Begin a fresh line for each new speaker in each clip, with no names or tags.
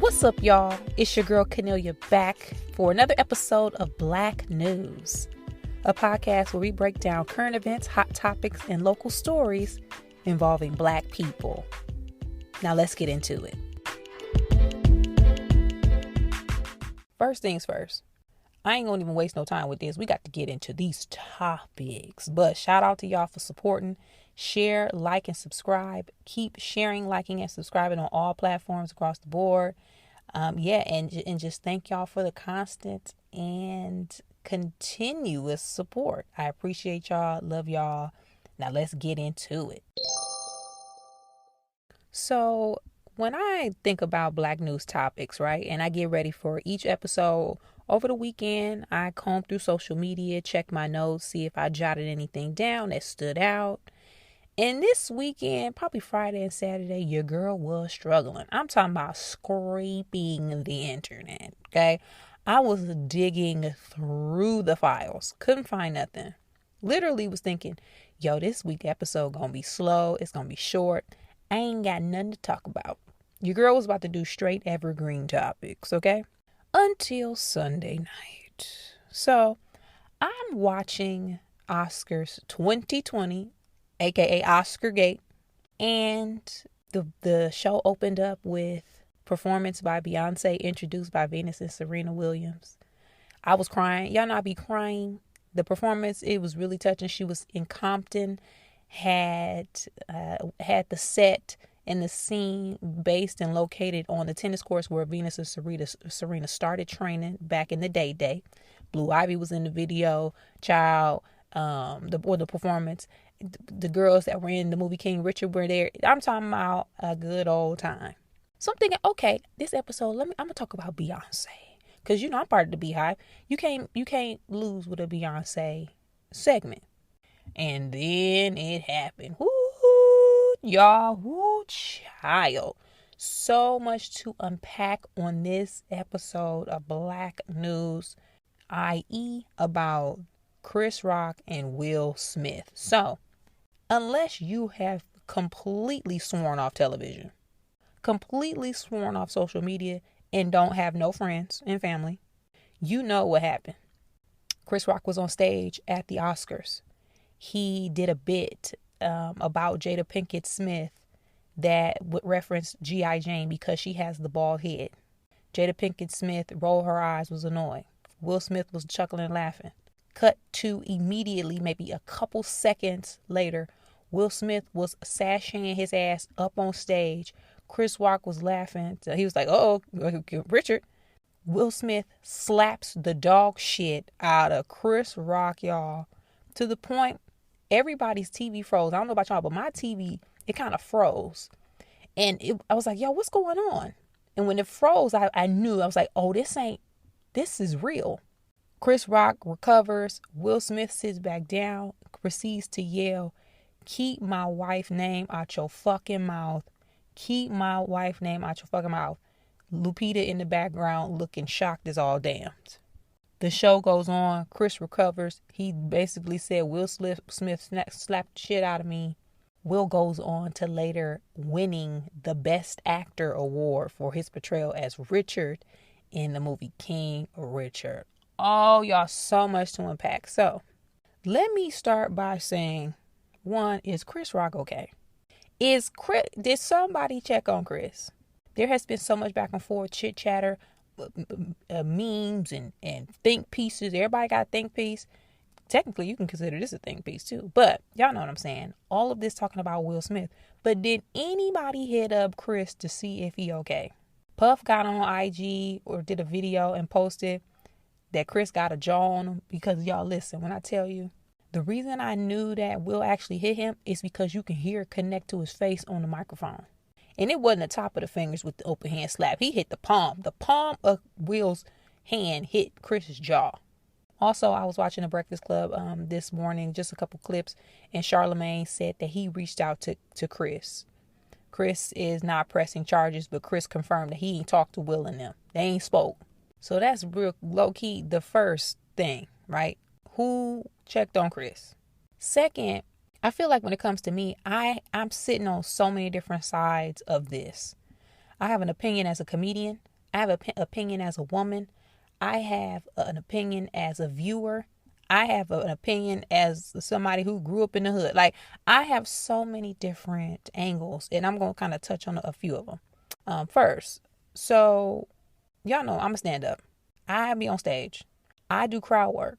What's up, y'all? It's your girl Cornelia back for another episode of Black News, a podcast where we break down current events, hot topics, and local stories involving Black people. Now let's get into it. First things first, I ain't gonna even waste no time with this. We got to get into these topics, but shout out to y'all for supporting. Share, like, and subscribe. Keep sharing, liking, and subscribing on all platforms across the board. And just thank y'all for the constant and continuous support. I appreciate y'all. Love y'all. Now let's get into it. So when I think about Black news topics, right, and I get ready for each episode over the weekend, I comb through social media, check my notes, see if I jotted anything down that stood out. And this weekend, probably Friday and Saturday, your girl was struggling. I'm talking about scraping the internet, okay? I was digging through the files. Couldn't find nothing. Literally was thinking, yo, this week episode gonna be slow. It's gonna be short. I ain't got nothing to talk about. Your girl was about to do straight evergreen topics, okay? Until Sunday night. So, I'm watching Oscars 2020, aka Oscar Gate, and the show opened up with performance by Beyonce, introduced by Venus and Serena Williams. I was crying. Y'all know I be crying. The performance, it was really touching. She was in Compton, had the set and the scene based and located on the tennis courts where Venus and Serena started training back in the day. Blue Ivy was in the video, the performance. The girls that were in the movie King Richard were there. I'm talking about a good old time. So I'm thinking, okay, this episode, I'm gonna talk about Beyonce, cause I'm part of the Beehive. You can't lose with a Beyonce segment. And then it happened. Woo, y'all, woo, child. So much to unpack on this episode of Black News, i.e. about Chris Rock and Will Smith. So, unless you have completely sworn off television, completely sworn off social media, and don't have no friends and family, you know what happened. Chris Rock was on stage at the Oscars. He did a bit about Jada Pinkett Smith that would reference G.I. Jane because she has the bald head. Jada Pinkett Smith rolled her eyes, was annoyed. Will Smith was chuckling and laughing. Cut to immediately, maybe a couple seconds later, Will Smith was sashaying his ass up on stage. Chris Rock was laughing. So he was like, "Oh, Richard." Will Smith slaps the dog shit out of Chris Rock, y'all. To the point, everybody's TV froze. I don't know about y'all, but my TV, it kind of froze. And I was like, yo, what's going on? And when it froze, I knew. I was like, oh, this is real. Chris Rock recovers. Will Smith sits back down, proceeds to yell, "Keep my wife's name out your fucking mouth. Keep my wife's name out your fucking mouth." Lupita in the background looking shocked as all damned. The show goes on. Chris recovers. He basically said Will Smith slapped the shit out of me. Will goes on to later winning the Best Actor award for his portrayal as Richard in the movie King Richard. Oh, y'all, so much to unpack. So, let me start by saying, one, is Chris Rock okay? Did somebody check on Chris? There has been so much back and forth, chit chatter, memes and think pieces. Everybody got a think piece. Technically, you can consider this a think piece too. But y'all know what I'm saying. All of this talking about Will Smith. But did anybody hit up Chris to see if he okay? Puff got on IG or did a video and posted that Chris got a jaw on him. Because y'all listen, when I tell you, the reason I knew that Will actually hit him is because you can hear it connect to his face on the microphone. And it wasn't the top of the fingers with the open hand slap. He hit the palm. The palm of Will's hand hit Chris's jaw. Also, I was watching The Breakfast Club this morning, just a couple clips, and Charlamagne said that he reached out to Chris. Chris is not pressing charges, but Chris confirmed that he ain't talked to Will and them. They ain't spoke. So that's real low-key the first thing, right? Who checked on Chris? Second, I feel like when it comes to me, I'm sitting on so many different sides of this. I have an opinion as a comedian. I have an opinion as a woman. I have an opinion as a viewer. I have an opinion as somebody who grew up in the hood. Like, I have so many different angles, and I'm going to kind of touch on a few of them. First, so y'all know I'm a stand-up. I be on stage. I do crowd work.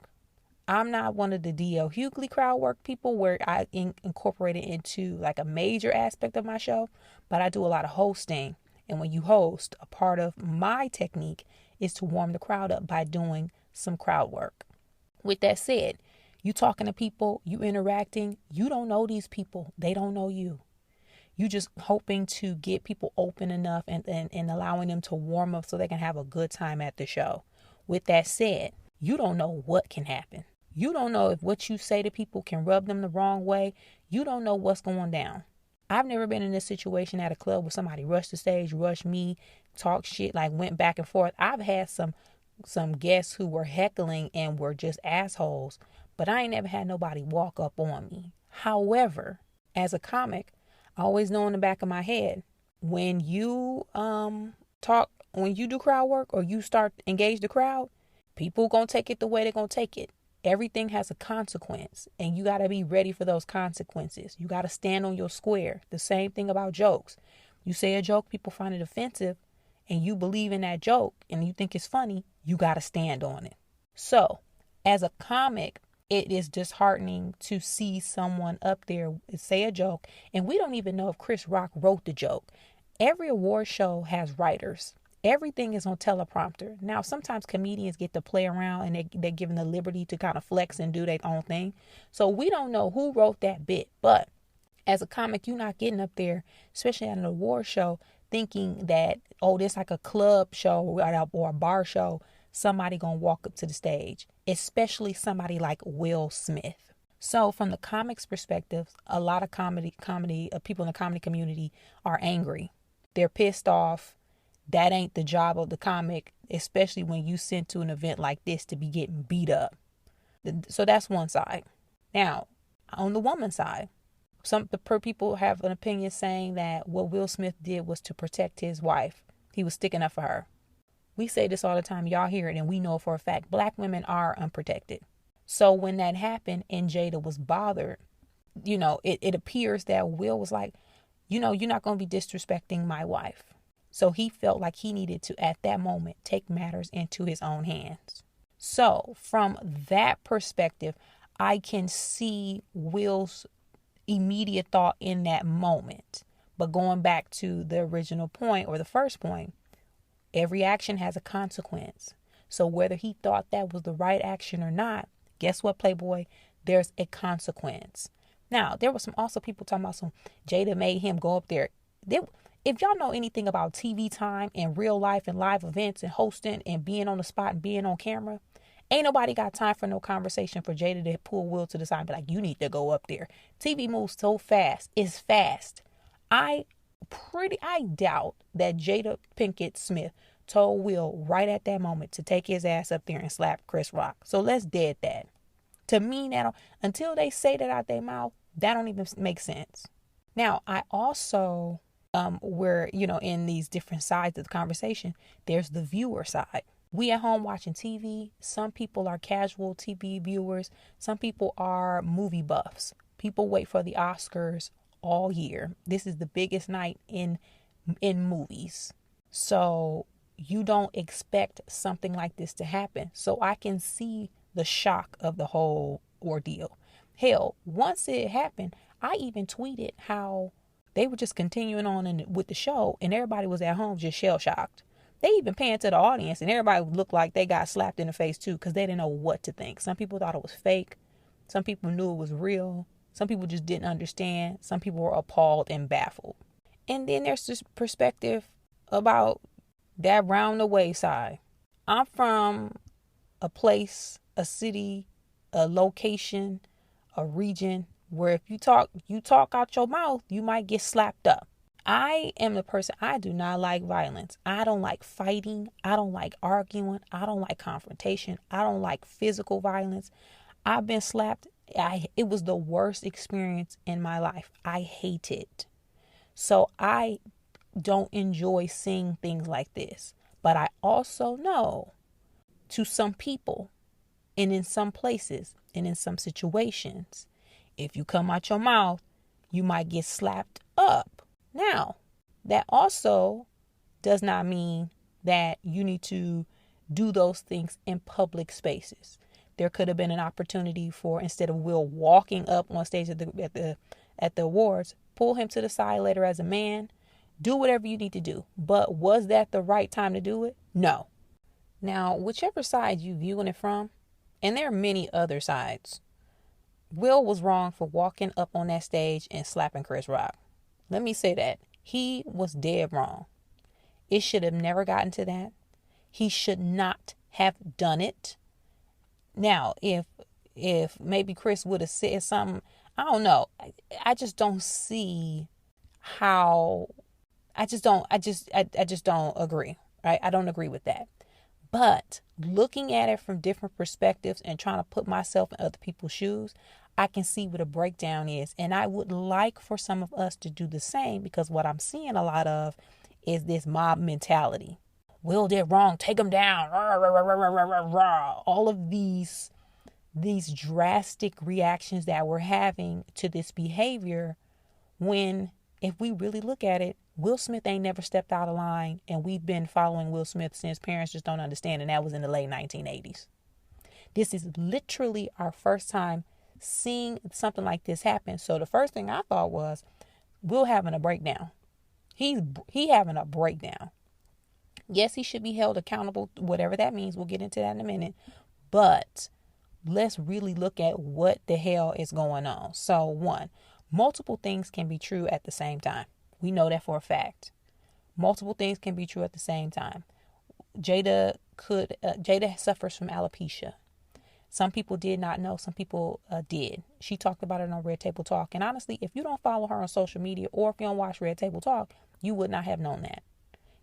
I'm not one of the D.L. Hughley crowd work people where I incorporate it into like a major aspect of my show, but I do a lot of hosting. And when you host, a part of my technique is to warm the crowd up by doing some crowd work. With that said, you talking to people, you interacting, you don't know these people. They don't know you. You just hoping to get people open enough and allowing them to warm up so they can have a good time at the show. With that said, you don't know what can happen. You don't know if what you say to people can rub them the wrong way. You don't know what's going down. I've never been in this situation at a club where somebody rushed the stage, rushed me, talked shit, like went back and forth. I've had some guests who were heckling and were just assholes, but I ain't never had nobody walk up on me. However, as a comic, I always know in the back of my head, when you when you do crowd work or you start engage the crowd, people gonna take it the way they're gonna take it. Everything has a consequence, and you got to be ready for those consequences. You got to stand on your square. The same thing about jokes. You say a joke, people find it offensive, and you believe in that joke and you think it's funny, you got to stand on it. So, as a comic, it is disheartening to see someone up there say a joke, and we don't even know if Chris Rock wrote the joke. Every award show has writers. Everything is on teleprompter. Now, sometimes comedians get to play around and they're given the liberty to kind of flex and do their own thing. So we don't know who wrote that bit. But as a comic, you're not getting up there, especially at an award show, thinking that, oh, this like a club show or a bar show. Somebody gonna walk up to the stage, especially somebody like Will Smith. So from the comics perspective, a lot of comedy people in the comedy community are angry. They're pissed off. That ain't the job of the comic, especially when you sent to an event like this to be getting beat up. So that's one side. Now, on the woman side, some people have an opinion saying that what Will Smith did was to protect his wife. He was sticking up for her. We say this all the time. Y'all hear it, and we know for a fact Black women are unprotected. So when that happened and Jada was bothered, it appears that Will was like, you're not going to be disrespecting my wife. So he felt like he needed to, at that moment, take matters into his own hands. So from that perspective, I can see Will's immediate thought in that moment. But going back to the original point or the first point, every action has a consequence. So whether he thought that was the right action or not, guess what, Playboy? There's a consequence. Now, there were also people talking about some Jada made him go up there. If y'all know anything about TV time and real life and live events and hosting and being on the spot and being on camera, ain't nobody got time for no conversation for Jada to pull Will to the side and be like, you need to go up there. TV moves so fast. It's fast. I doubt that Jada Pinkett Smith told Will right at that moment to take his ass up there and slap Chris Rock. So let's dead that. To me now, until they say that out their mouth, that don't even make sense. Now, I also... where, in these different sides of the conversation, there's the viewer side. We at home watching TV. Some people are casual TV viewers. Some people are movie buffs. People wait for the Oscars all year. This is the biggest night in movies. So you don't expect something like this to happen. So I can see the shock of the whole ordeal. Hell, once it happened, I even tweeted how they were just continuing on with the show, and everybody was at home just shell-shocked. They even panned to the audience, and everybody looked like they got slapped in the face, too, because they didn't know what to think. Some people thought it was fake. Some people knew it was real. Some people just didn't understand. Some people were appalled and baffled. And then there's this perspective about that round the way side. I'm from a place, a city, a location, a region where if you talk out your mouth, you might get slapped up. I am the person, I do not like violence. I don't like fighting. I don't like arguing. I don't like confrontation. I don't like physical violence. I've been slapped. It was the worst experience in my life. I hate it. So I don't enjoy seeing things like this. But I also know to some people and in some places and in some situations, if you come out your mouth, you might get slapped up. Now, that also does not mean that you need to do those things in public spaces. There could have been an opportunity for, instead of Will walking up on stage at the awards, pull him to the side later as a man. Do whatever you need to do. But was that the right time to do it? No. Now, whichever side you viewing it from, and there are many other sides, Will was wrong for walking up on that stage and slapping Chris Rock. Let me say that. He was dead wrong. It should have never gotten to that. He should not have done it. Now, if maybe Chris would have said something, I don't know. I just don't see how. I just don't agree. Right? I don't agree with that. But looking at it from different perspectives and trying to put myself in other people's shoes, I can see what a breakdown is. And I would like for some of us to do the same, because what I'm seeing a lot of is this mob mentality. Will did wrong, take him down. Rah, rah, rah, rah, rah, rah, rah. All of these drastic reactions that we're having to this behavior, when if we really look at it, Will Smith ain't never stepped out of line, and we've been following Will Smith since parents just don't understand, and that was in the late 1980s. This is literally our first time seeing something like this happen. So the first thing I thought was, Will having a breakdown. He having a breakdown. Yes, he should be held accountable, whatever that means. We'll get into that in a minute. But let's really look at what the hell is going on. So, one, multiple things can be true at the same time. We know that for a fact. Multiple things can be true at the same time. Jada suffers from alopecia. Some people did not know. Some people did. She talked about it on Red Table Talk. And honestly, if you don't follow her on social media, or if you don't watch Red Table Talk, you would not have known that.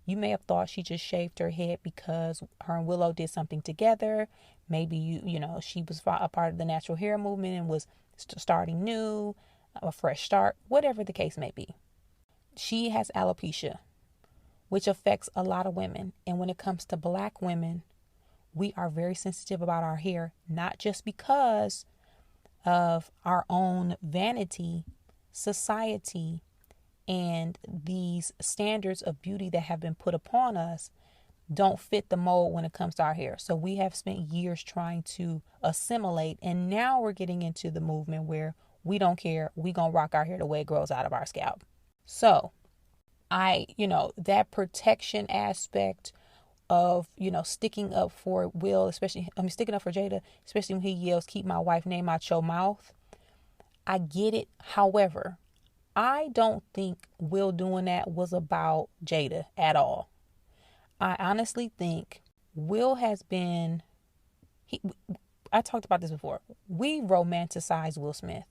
You may have thought she just shaved her head because her and Willow did something together. Maybe, you know, she was a part of the natural hair movement and was starting new, a fresh start, whatever the case may be. She has alopecia, which affects a lot of women. And when it comes to Black women, we are very sensitive about our hair, not just because of our own vanity, society, and these standards of beauty that have been put upon us don't fit the mold when it comes to our hair. So we have spent years trying to assimilate, and now we're getting into the movement where we don't care. We gonna rock our hair the way it grows out of our scalp. So that protection aspect of, sticking up for Will, sticking up for Jada, especially when he yells, "Keep my wife name out your mouth." I get it. However, I don't think Will doing that was about Jada at all. I honestly think Will has been, I talked about this before. We romanticize Will Smith.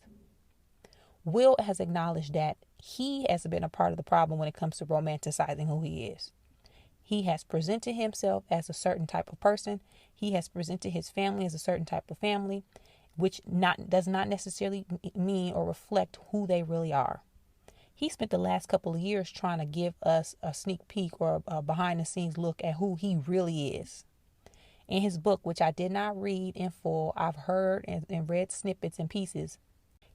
Will has acknowledged that he has been a part of the problem when it comes to romanticizing who he is. He has presented himself as a certain type of person. He has presented his family as a certain type of family, which does not necessarily mean or reflect who they really are. He spent the last couple of years trying to give us a sneak peek or a behind the scenes look at who he really is. In his book, which I did not read in full, I've heard and read snippets and pieces.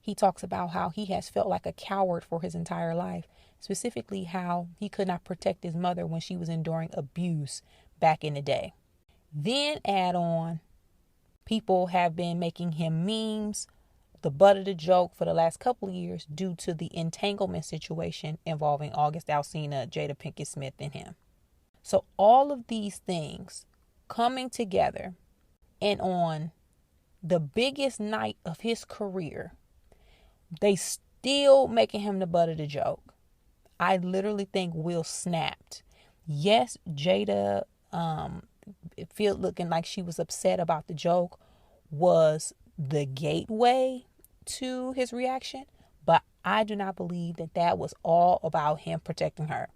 He talks about how he has felt like a coward for his entire life, specifically how he could not protect his mother when she was enduring abuse back in the day. Then add on, people have been making him memes, the butt of the joke for the last couple of years due to the entanglement situation involving August Alsina, Jada Pinkett Smith, and him. So all of these things coming together, and on the biggest night of his career, they still making him the butt of the joke. I literally think Will snapped. Yes, Jada, looking like she was upset about the joke, was the gateway to his reaction, but I do not believe that was all about him protecting her.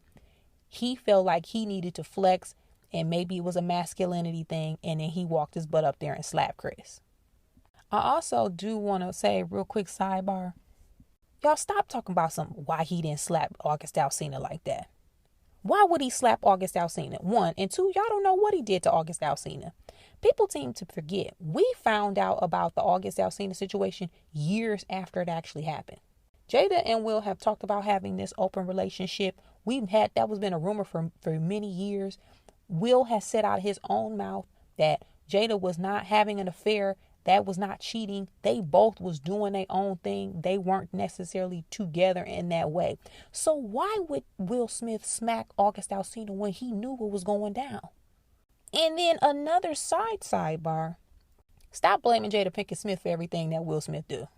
He felt like he needed to flex, and maybe it was a masculinity thing, and then he walked his butt up there and slapped Chris. I also do want to say, real quick sidebar, y'all stop talking about why he didn't slap August Alsina like that. Why would he slap August Alsina? One, and two, y'all don't know what he did to August Alsina. People seem to forget. We found out about the August Alsina situation years after it actually happened. Jada and Will have talked about having this open relationship. That was been a rumor for many years. Will has said out of his own mouth that Jada was not having an affair. That was not cheating. They both was doing their own thing. They weren't necessarily together in that way. So why would Will Smith smack August Alsina when he knew what was going down? And then another sidebar. Stop blaming Jada Pinkett Smith for everything that Will Smith do.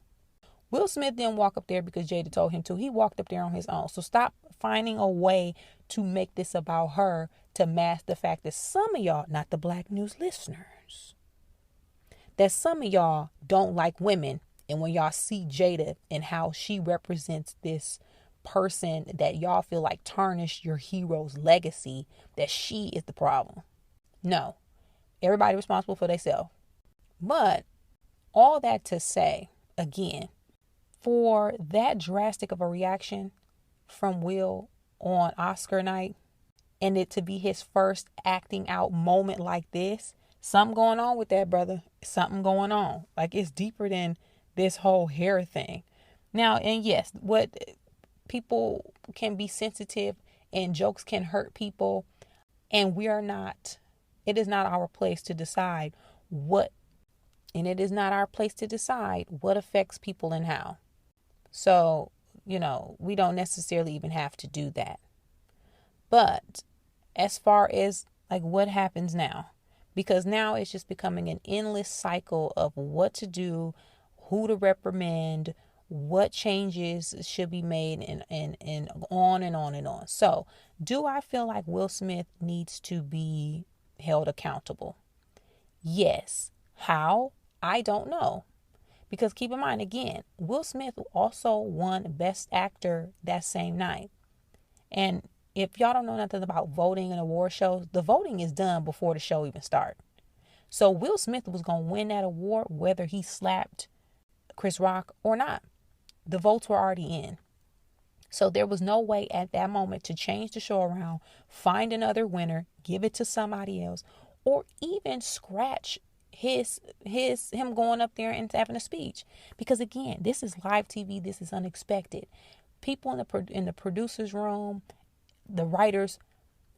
Will Smith didn't walk up there because Jada told him to. He walked up there on his own. So stop finding a way to make this about her to mask the fact that some of y'all, not the Black News listeners, that some of y'all don't like women. And when y'all see Jada and how she represents this person that y'all feel like tarnished your hero's legacy, that she is the problem. No, everybody responsible for themselves. But all that to say, again, for that drastic of a reaction from Will on Oscar night, and it to be his first acting out moment like this, something going on with that, brother. Something going on. Like, it's deeper than this whole hair thing. Now, and yes, what people can be sensitive and jokes can hurt people, and it is not our place to decide what affects people and how. So, we don't necessarily even have to do that. But as far as like what happens now, because now it's just becoming an endless cycle of what to do, who to reprimand, what changes should be made, and on and on and on. So, do I feel like Will Smith needs to be held accountable? Yes. How? I don't know. Because keep in mind, again, Will Smith also won Best Actor that same night. And if y'all don't know nothing about voting and award shows, the voting is done before the show even starts. So Will Smith was going to win that award whether he slapped Chris Rock or not. The votes were already in. So there was no way at that moment to change the show around, find another winner, give it to somebody else, or even scratch him going up there and having a speech. Because again, this is live TV. This is unexpected. People in the producer's room, the writers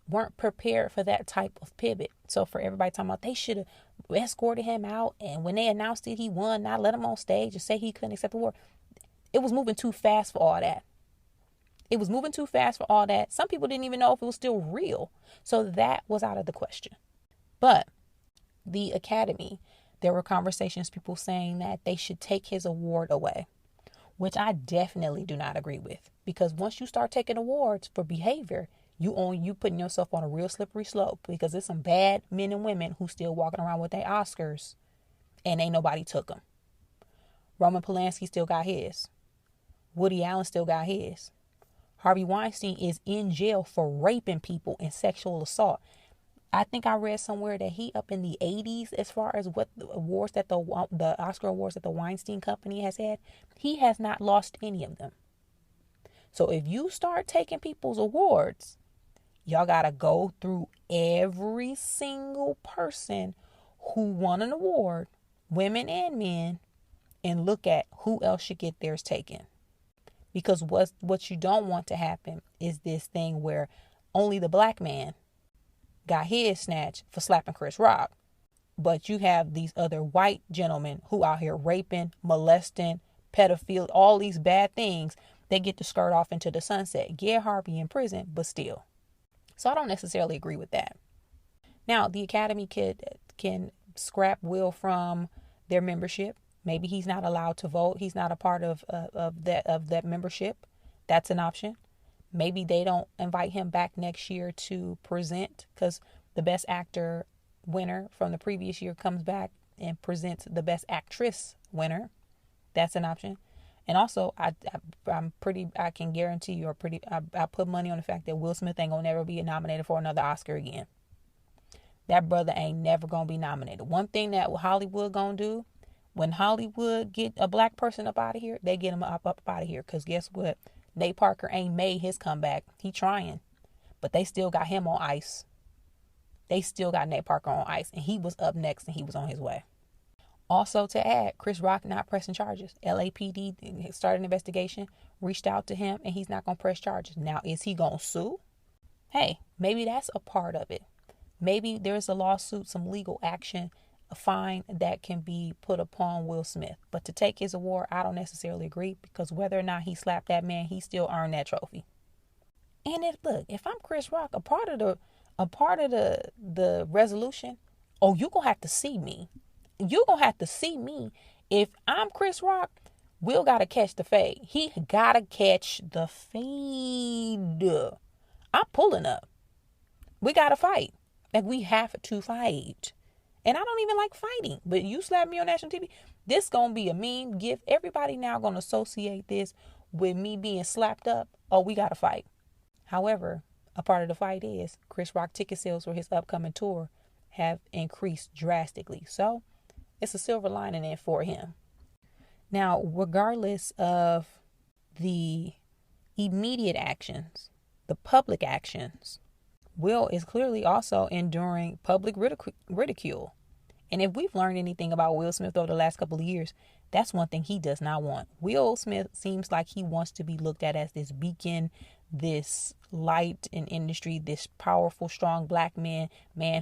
weren't prepared for that type of pivot. So for everybody talking about they should have escorted him out, and when they announced it, he won, not let him on stage and say he couldn't accept the award. It was moving too fast for all that. Some people didn't even know if it was still real. So that was out of the question. But the Academy, there were conversations, people saying that they should take his award away, which I definitely do not agree with. Because once you start taking awards for behavior, you putting yourself on a real slippery slope, because there's some bad men and women who still walking around with their Oscars and ain't nobody took them. Roman Polanski still got his. Woody Allen still got his. Harvey Weinstein is in jail for raping people and sexual assault. I think I read somewhere that he up in the 80s as far as what the awards that the Oscar awards that the Weinstein Company has had. He has not lost any of them. So if you start taking people's awards, y'all got to go through every single person who won an award, women and men, and look at who else should get theirs taken. Because what you don't want to happen is this thing where only the black man got his snatched for slapping Chris Rock, but you have these other white gentlemen who out here raping, molesting, pedophilia, all these bad things. They get to skirt off into the sunset. Yeah, Harvey in prison, but still. So I don't necessarily agree with that. Now, the Academy can scrap Will from their membership. Maybe he's not allowed to vote. He's not a part of that membership. That's an option. Maybe they don't invite him back next year to present, because the Best Actor winner from the previous year comes back and presents the Best Actress winner. That's an option. And also, I can guarantee you, I put money on the fact that Will Smith ain't gonna never be nominated for another Oscar again. That brother ain't never gonna be nominated. One thing that Hollywood gonna do, when Hollywood get a black person up out of here, they get him up out of here. Because guess what? Nate Parker ain't made his comeback. He trying. But they still got him on ice. They still got Nate Parker on ice, and he was up next and he was on his way. Also to add, Chris Rock not pressing charges. LAPD started an investigation, reached out to him, and he's not going to press charges. Now, is he going to sue? Hey, maybe that's a part of it. Maybe there's a lawsuit, some legal action, a fine that can be put upon Will Smith. But to take his award, I don't necessarily agree, because whether or not he slapped that man, he still earned that trophy. And if I'm Chris Rock, a part of the resolution, you're going to have to see me. You're going to have to see me. If I'm Chris Rock, Will got to catch the fade. He got to catch the fade. I'm pulling up. We got to fight. Like, we have to fight. And I don't even like fighting. But you slap me on national TV, this going to be a meme gift. Everybody now going to associate this with me being slapped up. Oh, we got to fight. However, a part of the fight is Chris Rock ticket sales for his upcoming tour have increased drastically. So it's a silver lining in for him. Now, regardless of the immediate actions, the public actions, Will is clearly also enduring public ridicule. And if we've learned anything about Will Smith over the last couple of years, that's one thing he does not want. Will Smith seems like he wants to be looked at as this beacon, this light in industry, this powerful, strong black man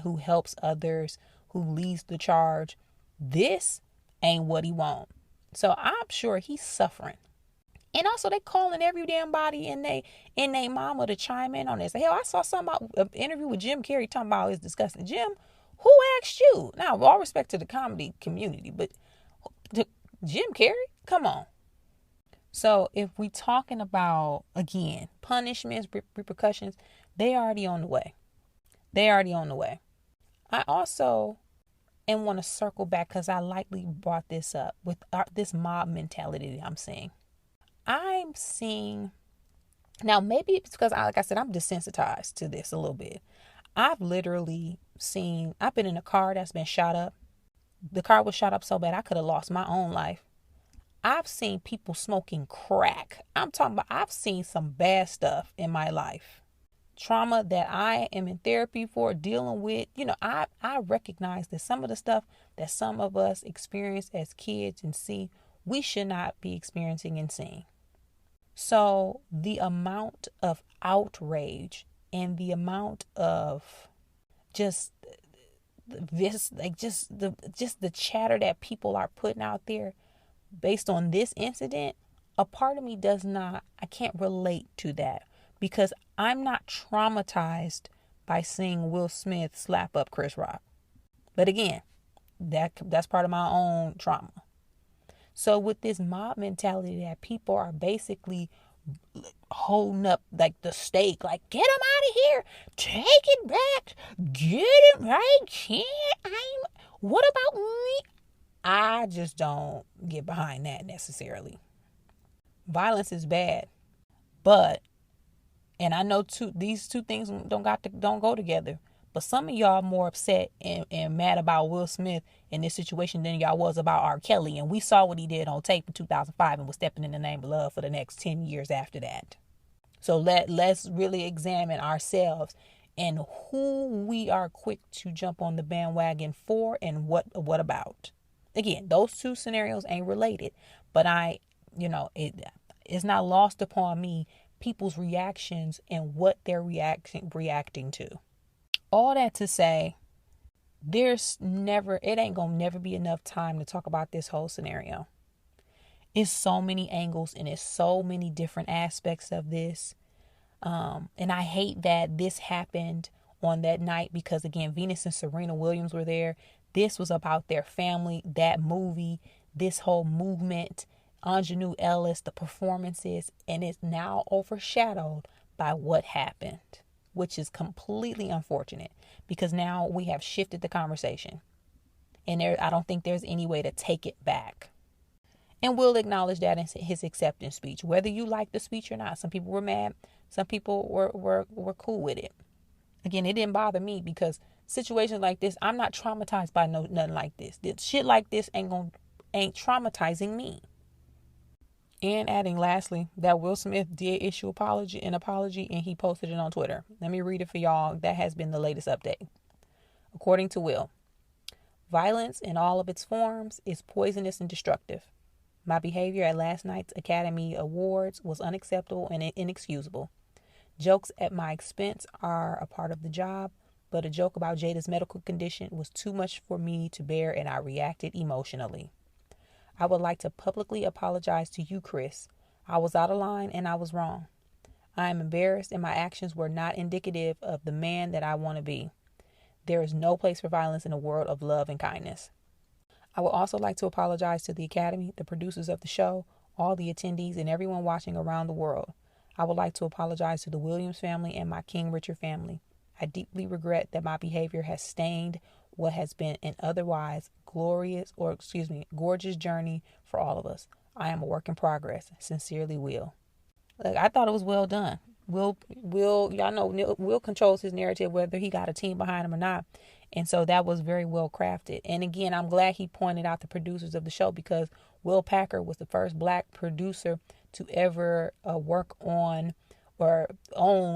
who helps others, who leads the charge. This ain't what he wants. So I'm sure he's suffering. And also, they calling every damn body in they mama to chime in on this. Hell, I saw an interview with Jim Carrey talking about it's disgusting. Jim, who asked you? Now, with all respect to the comedy community, but Jim Carrey, come on. So if we talking about, again, punishments, repercussions, they already on the way. I also want to circle back, because I likely brought this up with this mob mentality that I'm seeing. Now maybe it's because, like I said, I'm desensitized to this a little bit. I've been in a car that's been shot up. The car was shot up so bad I could have lost my own life. I've seen people smoking crack. I'm talking about, I've seen some bad stuff in my life. Trauma that I am in therapy for, dealing with. I recognize that some of the stuff that some of us experience as kids and see, we should not be experiencing and seeing. So the amount of outrage and the amount of just this, the chatter that people are putting out there based on this incident, a part of me I can't relate to that, because I'm not traumatized by seeing Will Smith slap up Chris Rock. But again, that's part of my own trauma. So with this mob mentality that people are basically holding up like the stake, like, get him out of here, take it back, get him right, what about me? I just don't get behind that necessarily. Violence is bad, and I know these two things don't go together. But some of y'all more upset and mad about Will Smith in this situation than y'all was about R. Kelly. And we saw what he did on tape in 2005 and was stepping in the name of love for the next 10 years after that. So let's really examine ourselves and who we are quick to jump on the bandwagon for and what about. Again, those two scenarios ain't related, but it's not lost upon me people's reactions and what they're reacting to. All that to say, it ain't gonna never be enough time to talk about this whole scenario. It's so many angles and it's so many different aspects of this. And I hate that this happened on that night, because again, Venus and Serena Williams were there. This was about their family, that movie, this whole movement, Aunjanue Ellis, the performances, and it's now overshadowed by what happened, which is completely unfortunate, because now we have shifted the conversation, and I don't think there's any way to take it back. And we'll acknowledge that in his acceptance speech, whether you like the speech or not. Some people were mad, some people were cool with it. Again, it didn't bother me, because situations like this, I'm not traumatized by nothing like this. Shit like this ain't traumatizing me. And adding lastly that Will Smith did issue an apology, and he posted it on Twitter. Let me read it for y'all. That has been the latest update. According to Will, violence in all of its forms is poisonous and destructive. My behavior at last night's Academy Awards was unacceptable and inexcusable. Jokes at my expense are a part of the job, but a joke about Jada's medical condition was too much for me to bear, and I reacted emotionally. I would like to publicly apologize to you, Chris. I was out of line and I was wrong. I am embarrassed and my actions were not indicative of the man that I want to be. There is no place for violence in a world of love and kindness. I would also like to apologize to the Academy, the producers of the show, all the attendees, and everyone watching around the world. I would like to apologize to the Williams family and my King Richard family. I deeply regret that my behavior has stained what has been an otherwise gorgeous journey for all of us. I am a work in progress. Sincerely, Will. Look, I thought it was well done. Will, y'all know Will controls his narrative, whether he got a team behind him or not. And so that was very well crafted. And again, I'm glad he pointed out the producers of the show, because Will Packer was the first black producer to ever work on or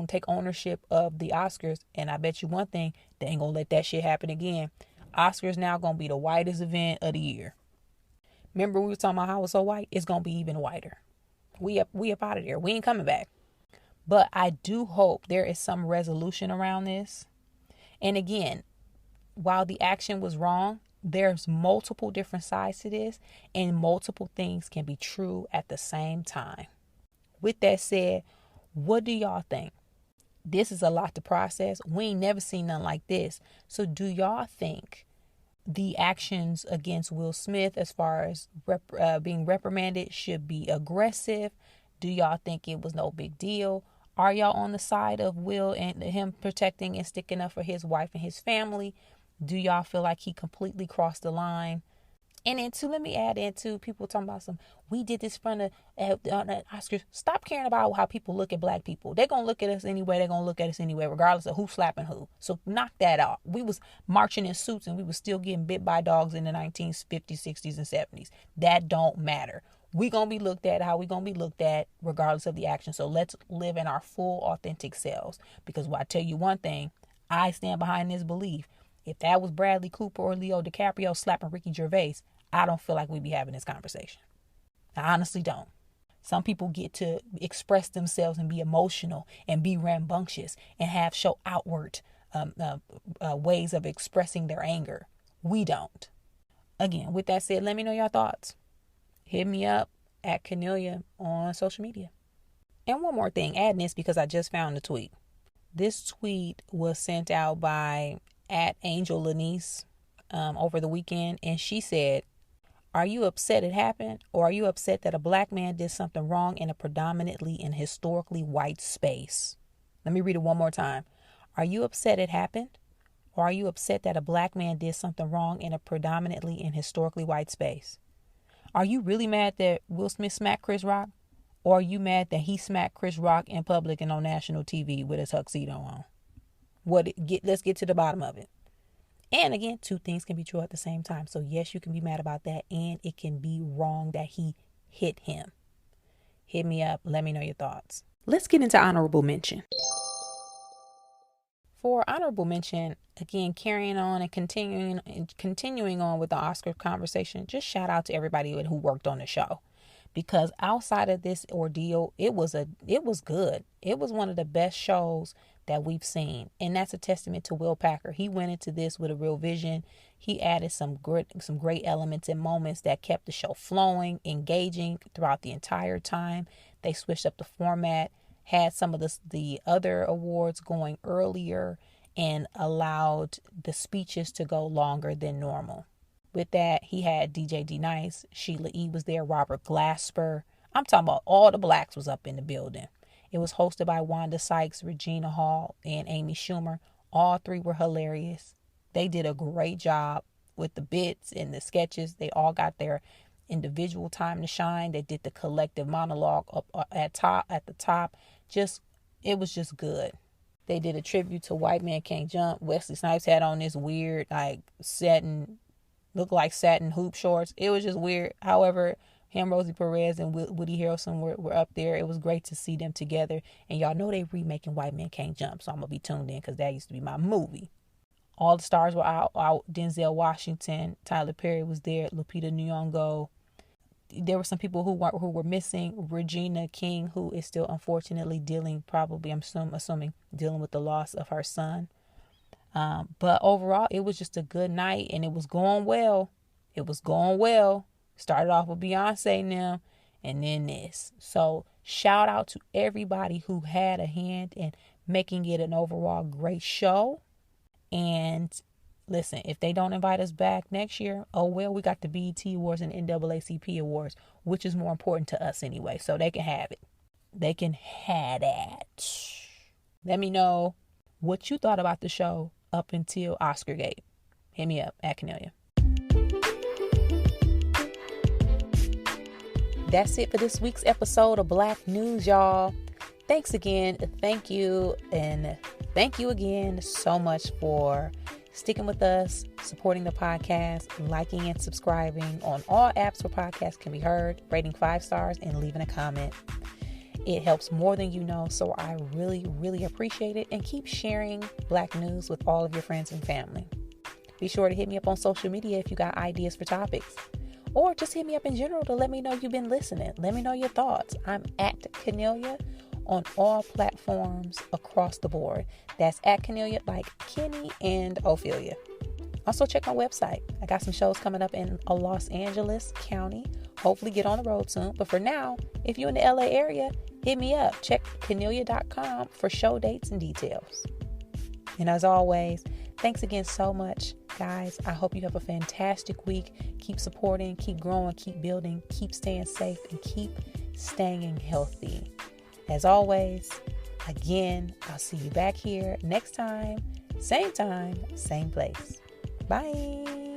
take ownership of the Oscars. And I bet you one thing, they ain't gonna let that shit happen again. Oscars now gonna be the whitest event of the year. Remember we were talking about how it was so white? It's gonna be even whiter. We up out of there. We ain't coming back. But I do hope there is some resolution around this. And again, while the action was wrong, there's multiple different sides to this, and multiple things can be true at the same time. With that said, what do y'all think? This is a lot to process. We ain't never seen nothing like this. So do y'all think the actions against Will Smith, as far as being reprimanded, should be aggressive? Do y'all think it was no big deal? Are y'all on the side of Will and him protecting and sticking up for his wife and his family? Do y'all feel like he completely crossed the line? And then too, let me add in too, people talking about we did this from the Oscars. Stop caring about how people look at black people. They're going to look at us anyway. They're going to look at us anyway, regardless of who's slapping who. So knock that out. We was marching in suits and we was still getting bit by dogs in the 1950s, 60s, and 70s. That don't matter. We going to be looked at how we going to be looked at regardless of the action. So let's live in our full, authentic selves. Because I tell you one thing, I stand behind this belief. If that was Bradley Cooper or Leo DiCaprio slapping Ricky Gervais, I don't feel like we'd be having this conversation. I honestly don't. Some people get to express themselves and be emotional and be rambunctious and show outward ways of expressing their anger. We don't. Again, with that said, let me know your thoughts. Hit me up at Cornelia on social media. And one more thing, add this because I just found the tweet. This tweet was sent out by @AngelLanice over the weekend, and she said, "Are you upset it happened, or are you upset that a black man did something wrong in a predominantly and historically white space?" Let me read it one more time. Are you upset it happened, or are you upset that a black man did something wrong in a predominantly and historically white space? Are you really mad that Will Smith smacked Chris Rock, or are you mad that he smacked Chris Rock in public and on national TV with his tuxedo on? Let's get to the bottom of it. And again, two things can be true at the same time. So yes, you can be mad about that, and it can be wrong that he hit him. Hit me up. Let me know your thoughts. Let's get into honorable mention. For honorable mention, again, carrying on and continuing on with the Oscar conversation, just shout out to everybody who worked on the show. Because outside of this ordeal, it was good. It was one of the best shows that we've seen. And that's a testament to Will Packer. He went into this with a real vision. He added some great elements and moments that kept the show flowing, engaging throughout the entire time. They switched up the format, had some of the other awards going earlier, and allowed the speeches to go longer than normal. With that, he had DJ D Nice, Sheila E. was there, Robert Glasper. I'm talking about all the blacks was up in the building. It was hosted by Wanda Sykes, Regina Hall, and Amy Schumer. All three were hilarious. They did a great job with the bits and the sketches. They all got their individual time to shine. They did the collective monologue up at the top. It was just good. They did a tribute to White Man Can't Jump. Wesley Snipes had on this weird, looked like satin hoop shorts. It was just weird. However, Him, Rosie Perez, and Woody Harrelson were up there. It was great to see them together. And y'all know they remaking White Men Can't Jump, so I'm going to be tuned in because that used to be my movie. All the stars were out. Denzel Washington, Tyler Perry was there, Lupita Nyong'o. There were some people who were missing. Regina King, who is still unfortunately dealing with the loss of her son. But overall, it was just a good night, and it was going well. Started off with Beyonce now, and then this. So shout out to everybody who had a hand in making it an overall great show. And listen, if they don't invite us back next year, oh well, we got the BET Awards and NAACP Awards, which is more important to us anyway. So they can have it. They can have that. Let me know what you thought about the show up until Oscargate. Hit me up at Cornelia. That's it for this week's episode of Black News, y'all. Thanks again. Thank you. And thank you again so much for sticking with us, supporting the podcast, liking and subscribing on all apps where podcasts can be heard, rating 5 stars, and leaving a comment. It helps more than you know, so I really, really appreciate it. And keep sharing Black News with all of your friends and family. Be sure to hit me up on social media if you got ideas for topics. Or just hit me up in general to let me know you've been listening. Let me know your thoughts. I'm at Cornelia on all platforms across the board. That's at Cornelia, like Kenny and Ophelia. Also check my website. I got some shows coming up in Los Angeles County. Hopefully get on the road soon. But for now, if you're in the LA area, hit me up. Check Cornelia.com for show dates and details. And as always, thanks again so much, guys. I hope you have a fantastic week. Keep supporting, keep growing, keep building, keep staying safe, and keep staying healthy. As always, again, I'll see you back here next time, same time, same place. Bye.